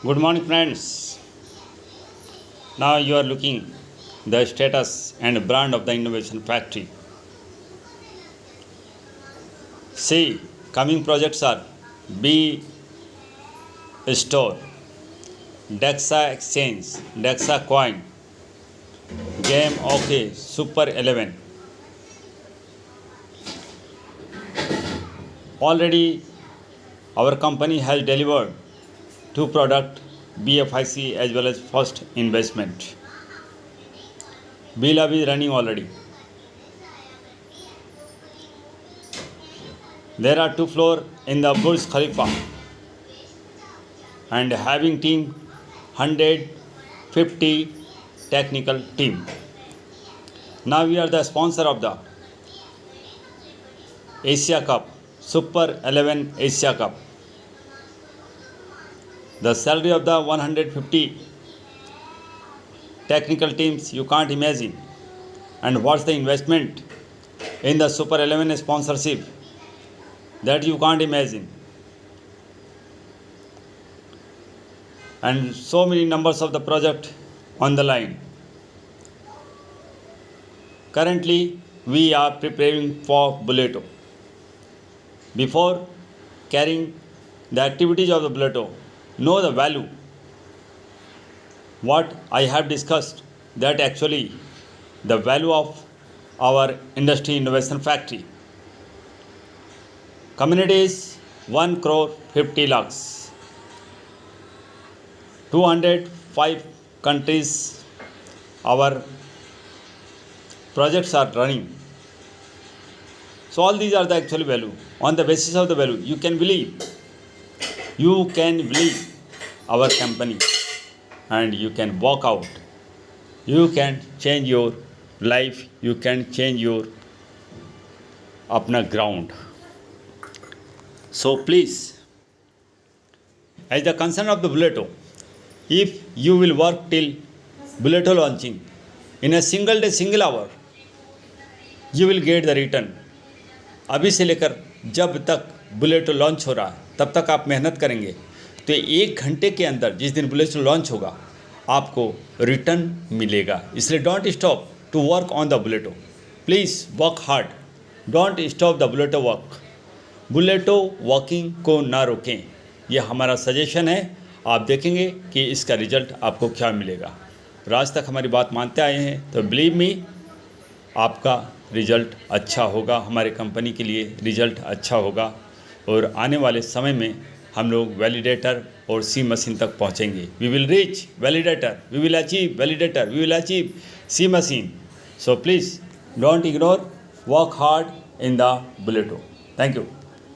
Good morning, friends. Now you are looking the status and brand of the innovation factory. See, coming projects are Bstore, dexa exchange, dexa coin, game OK, Super 11. Already our company has delivered two product bfic as well as first investment. Blove is running already. There are two floors in the Burj Khalifa and having team 150 technical team. Now we are the sponsor of the Asia Cup, Super 11 Asia Cup. The salary of the 150 technical teams you can't imagine. And what's the investment in the Super 11 sponsorship that you can't imagine. And so many numbers of the project on the line. Currently, we are preparing for Bulleto. Before carrying the activities of the Bulleto, know the value. What I have discussed, that actually the value of our industry innovation factory. Community is 1 crore 50 lakhs. 205 countries our projects are running. So all these are the actual value. On the basis of the value, you can believe our company and you can walk out. You can change your life. You can change your apna ground. So please, as the concern of the Bulleto, if you will work till Bulleto launching in a single day, single hour, you will get the return. अभी से लेकर जब तक बुलेटो launch हो रहा है तब तक आप मेहनत करेंगे तो 1 घंटे के अंदर जिस दिन बुलेटो लॉन्च होगा आपको रिटर्न मिलेगा. इसलिए don't stop to work on the Bulleto. Please work hard. Don't stop the Bulleto work. Bulleto working को ना रोकें. ये हमारा सजेशन है. आप देखेंगे कि इसका रिजल्ट आपको क्या मिलेगा. और आज तक हमारी बात मानते आए हैं तो बिलीव मी आपका रिज़ल्ट अच्छा होगा. हमारे कंपनी के लिए रिज़ल्ट अच्छा होगा और आने वाले समय में हम लोग वैलिडेटर और सी मशीन तक पहुंचेंगे. We will reach validator, we will achieve validator, we will achieve C machine. So please don't ignore, work hard in the Bulleto. Thank you.